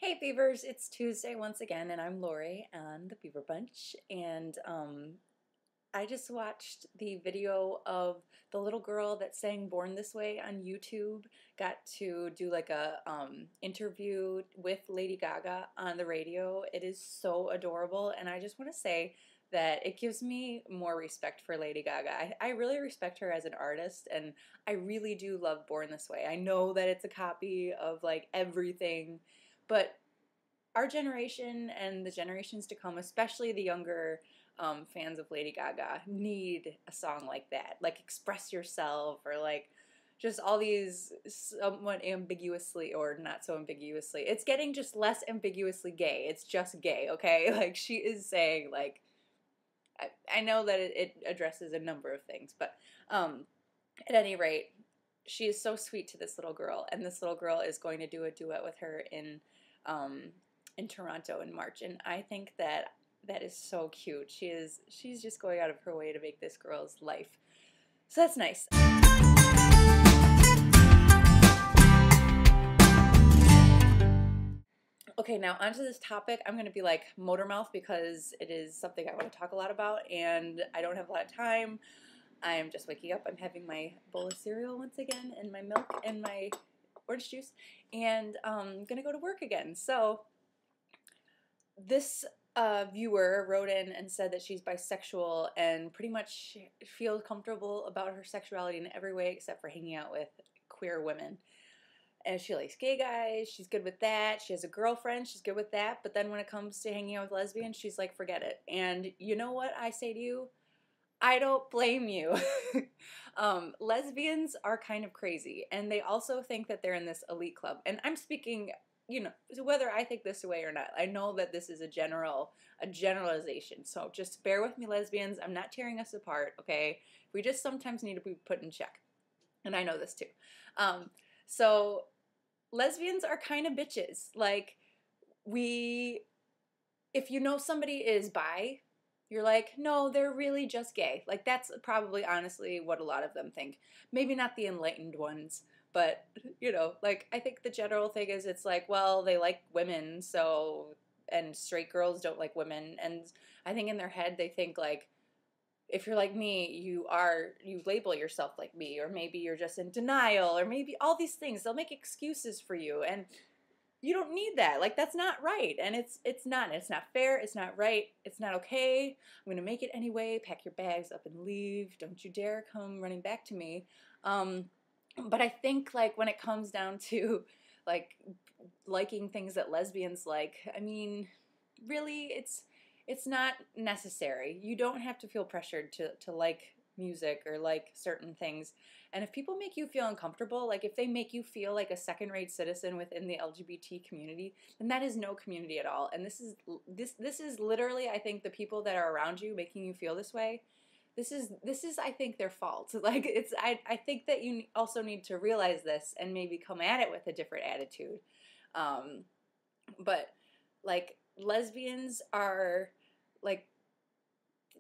Hey Beavers, it's Tuesday once again, and I'm Lori on the Beaver Bunch. And I just watched the video of the little girl that sang "Born This Way" on YouTube. Got to do like a interview with Lady Gaga on the radio. It is so adorable, and I just want to say that it gives me more respect for Lady Gaga. I really respect her as an artist, and I really do love "Born This Way." I know that it's a copy of like everything, but our generation and the generations to come, especially the younger fans of Lady Gaga, need a song like that. Like Express Yourself, or like just all these somewhat ambiguously or not so ambiguously. It's getting just less ambiguously gay. It's just gay, okay? Like she is saying, like, I know that it addresses a number of things, but at any rate, she is so sweet to this little girl, and this little girl is going to do a duet with her um, in Toronto in March, and I think that that is so cute. She's just going out of her way to make this girl's life. So that's nice. Okay, now onto this topic. I'm going to be like motor mouth because it is something I want to talk a lot about, and I don't have a lot of time. I'm just waking up. I'm having my bowl of cereal once again, and my milk, and my orange juice, and I'm going to go to work again. So this viewer wrote in and said that she's bisexual and pretty much feels comfortable about her sexuality in every way except for hanging out with queer women. And she likes gay guys, she's good with that. She has a girlfriend, she's good with that. But then when it comes to hanging out with lesbians, she's like, forget it. And you know what I say to you? I don't blame you. Lesbians are kind of crazy, and they also think that they're in this elite club. And I'm speaking, whether I think this way or not. I know that this is a generalization. So just bear with me, lesbians. I'm not tearing us apart, okay? We just sometimes need to be put in check. And I know this too. So lesbians are kind of bitches. Like, if you know somebody is bi, you're like, no, they're really just gay. Like, that's probably honestly what a lot of them think. Maybe not the enlightened ones, but, like, I think the general thing is it's like, well, they like women, so, and straight girls don't like women. And I think in their head they think, like, if you're like me, you label yourself like me, or maybe you're just in denial, or maybe all these things. They'll make excuses for you, and you don't need that. Like, that's not right. And it's not fair, it's not right, it's not okay. I'm gonna make it anyway. Pack your bags up and leave. Don't you dare come running back to me. But I think, like, when it comes down to like liking things that lesbians like, I mean, really, it's not necessary. You don't have to feel pressured to like music or like certain things. And if people make you feel uncomfortable, like if they make you feel like a second-rate citizen within the LGBT community, then that is no community at all. And this is literally, I think, the people that are around you making you feel this way. This is I think, their fault. Like, I think that you also need to realize this and maybe come at it with a different attitude. But like, lesbians are like,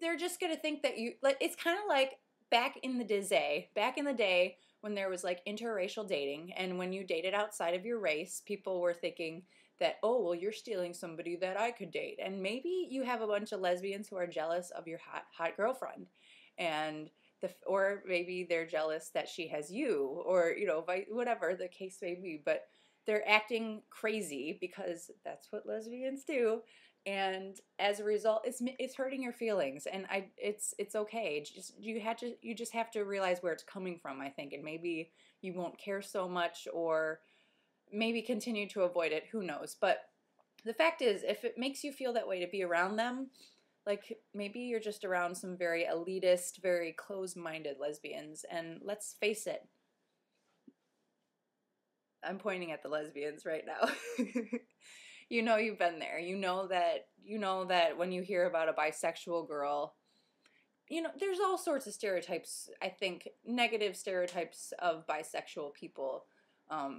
they're just gonna think that you, like, it's kind of like back in the day when there was like interracial dating, and when you dated outside of your race, people were thinking that, oh, well, you're stealing somebody that I could date. And maybe you have a bunch of lesbians who are jealous of your hot girlfriend, and or maybe they're jealous that she has you, or whatever the case may be. But they're acting crazy because that's what lesbians do, and as a result, it's hurting your feelings, and it's okay. You just have to realize where it's coming from, I think, and maybe you won't care so much, or maybe continue to avoid it. Who knows? But the fact is, if it makes you feel that way to be around them, like, maybe you're just around some very elitist, very closed-minded lesbians, and let's face it. I'm pointing at the lesbians right now. You've been there. You know that when you hear about a bisexual girl, there's all sorts of stereotypes, I think, negative stereotypes of bisexual people,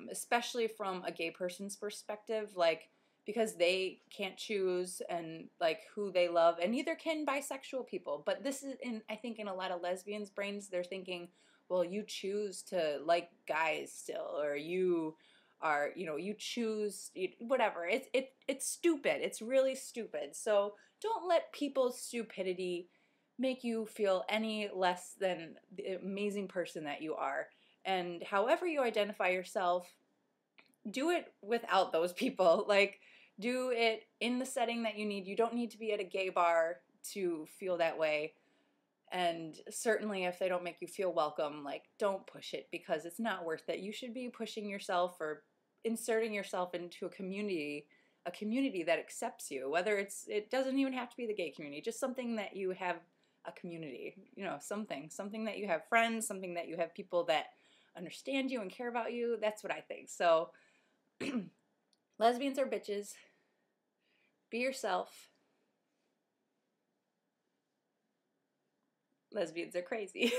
especially from a gay person's perspective, like, because they can't choose and like who they love, and neither can bisexual people. But this is I think in a lot of lesbians' brains, they're thinking, well, you choose to like guys still, or you are, you know, you choose whatever. It's stupid. It's really stupid. So don't let people's stupidity make you feel any less than the amazing person that you are. And however you identify yourself, do it without those people. Like, do it in the setting that you need. You don't need to be at a gay bar to feel that way. And certainly if they don't make you feel welcome, like, don't push it, because it's not worth it. You should be pushing yourself or inserting yourself into a community that accepts you. Whether it doesn't even have to be the gay community, just something that you have a community, you know, something that you have friends, something that you have people that understand you and care about you. That's what I think. So lesbians are bitches. Be yourself. Lesbians are crazy.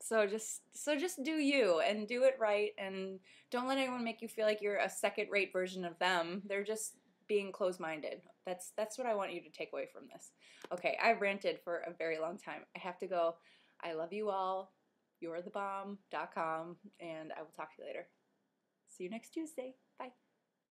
So just do you and do it right, and don't let anyone make you feel like you're a second-rate version of them. They're just being closed-minded. That's what I want you to take away from this. Okay, I've ranted for a very long time. I have to go. I love you all. You'rethebomb.com, and I will talk to you later. See you next Tuesday. Bye.